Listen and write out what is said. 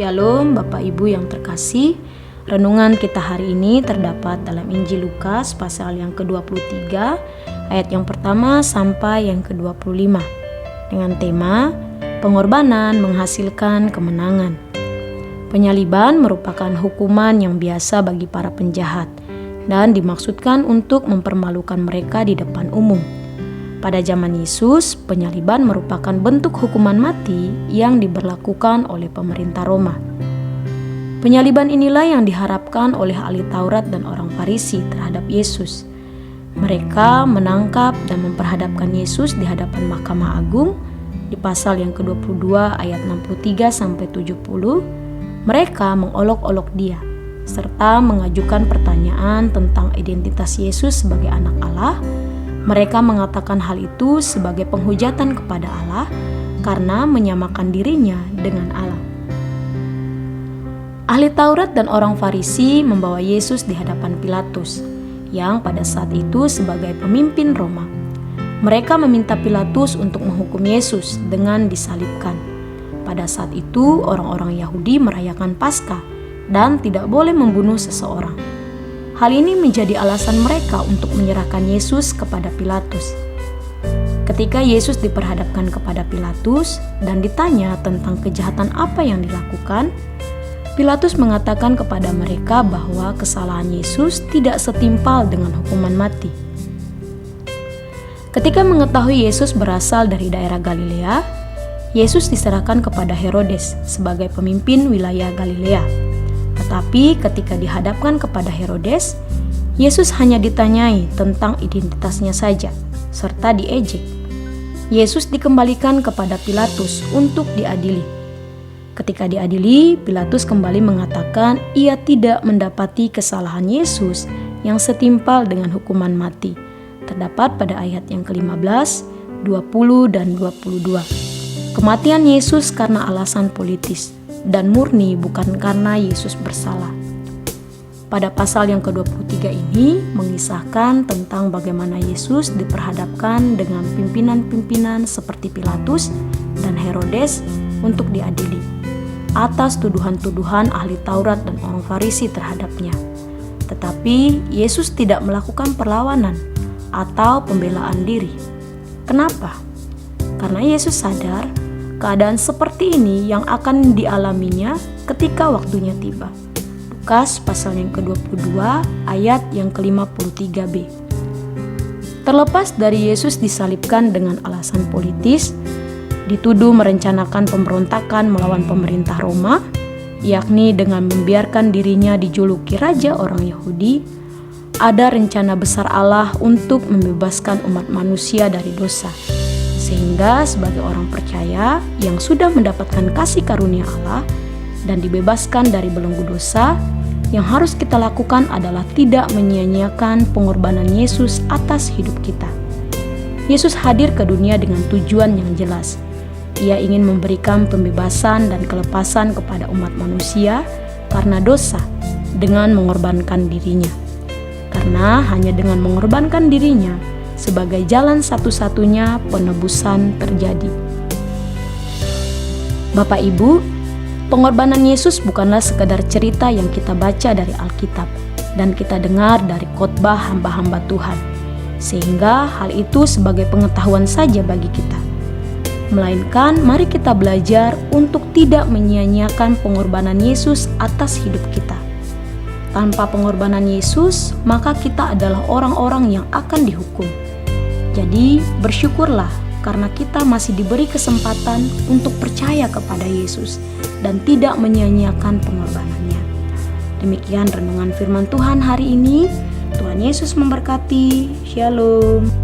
Shalom Bapak Ibu yang terkasih. Renungan kita hari ini terdapat dalam Injil Lukas pasal yang ke-23 ayat yang pertama sampai yang ke-25 dengan tema pengorbanan menghasilkan kemenangan. Penyaliban merupakan hukuman yang biasa bagi para penjahat dan dimaksudkan untuk mempermalukan mereka di depan umum. Pada zaman Yesus, penyaliban merupakan bentuk hukuman mati yang diberlakukan oleh pemerintah Roma. Penyaliban inilah yang diharapkan oleh ahli Taurat dan orang Farisi terhadap Yesus. Mereka menangkap dan memperhadapkan Yesus di hadapan Mahkamah Agung di pasal yang ke-22 ayat 63-70. Mereka mengolok-olok Dia serta mengajukan pertanyaan tentang identitas Yesus sebagai anak Allah. Mereka mengatakan hal itu sebagai penghujatan kepada Allah karena menyamakan dirinya dengan Allah. Ahli Taurat dan orang Farisi membawa Yesus di hadapan Pilatus, yang pada saat itu sebagai pemimpin Roma. Mereka meminta Pilatus untuk menghukum Yesus dengan disalibkan. Pada saat itu, orang-orang Yahudi merayakan Paskah dan tidak boleh membunuh seseorang. Hal ini menjadi alasan mereka untuk menyerahkan Yesus kepada Pilatus. Ketika Yesus diperhadapkan kepada Pilatus dan ditanya tentang kejahatan apa yang dilakukan, Pilatus mengatakan kepada mereka bahwa kesalahan Yesus tidak setimpal dengan hukuman mati. Ketika mengetahui Yesus berasal dari daerah Galilea, Yesus diserahkan kepada Herodes sebagai pemimpin wilayah Galilea. Tetapi ketika dihadapkan kepada Herodes, Yesus hanya ditanyai tentang identitasnya saja, serta diejek. Yesus dikembalikan kepada Pilatus untuk diadili. Ketika diadili, Pilatus kembali mengatakan ia tidak mendapati kesalahan Yesus yang setimpal dengan hukuman mati. Terdapat pada ayat yang ke-15, 20, dan 22. Kematian Yesus karena alasan politis dan murni bukan karena Yesus bersalah. Pada pasal yang ke-23 ini mengisahkan tentang bagaimana Yesus diperhadapkan dengan pimpinan-pimpinan seperti Pilatus dan Herodes untuk diadili atas tuduhan-tuduhan ahli Taurat dan orang Farisi terhadapnya. Tetapi Yesus tidak melakukan perlawanan atau pembelaan diri. Kenapa? Karena Yesus sadar keadaan seperti ini yang akan dialaminya ketika waktunya tiba. Lukas pasal yang ke-22 ayat yang ke-53b. Terlepas dari Yesus disalibkan dengan alasan politis, dituduh merencanakan pemberontakan melawan pemerintah Roma, yakni dengan membiarkan dirinya dijuluki raja orang Yahudi, ada rencana besar Allah untuk membebaskan umat manusia dari dosa. Sehingga sebagai orang percaya yang sudah mendapatkan kasih karunia Allah dan dibebaskan dari belenggu dosa, yang harus kita lakukan adalah tidak menyia-nyiakan pengorbanan Yesus atas hidup kita. Yesus hadir ke dunia dengan tujuan yang jelas. Ia ingin memberikan pembebasan dan kelepasan kepada umat manusia karena dosa dengan mengorbankan dirinya. Karena hanya dengan mengorbankan dirinya sebagai jalan satu-satunya penebusan terjadi. Bapak Ibu, pengorbanan Yesus bukanlah sekadar cerita yang kita baca dari Alkitab dan kita dengar dari khotbah hamba-hamba Tuhan, sehingga hal itu sebagai pengetahuan saja bagi kita. Melainkan mari kita belajar untuk tidak menyia-nyiakan pengorbanan Yesus atas hidup kita. Tanpa pengorbanan Yesus, maka kita adalah orang-orang yang akan dihukum. Jadi bersyukurlah karena kita masih diberi kesempatan untuk percaya kepada Yesus dan tidak menyia-nyiakan pengorbanannya. Demikian renungan firman Tuhan hari ini. Tuhan Yesus memberkati. Shalom.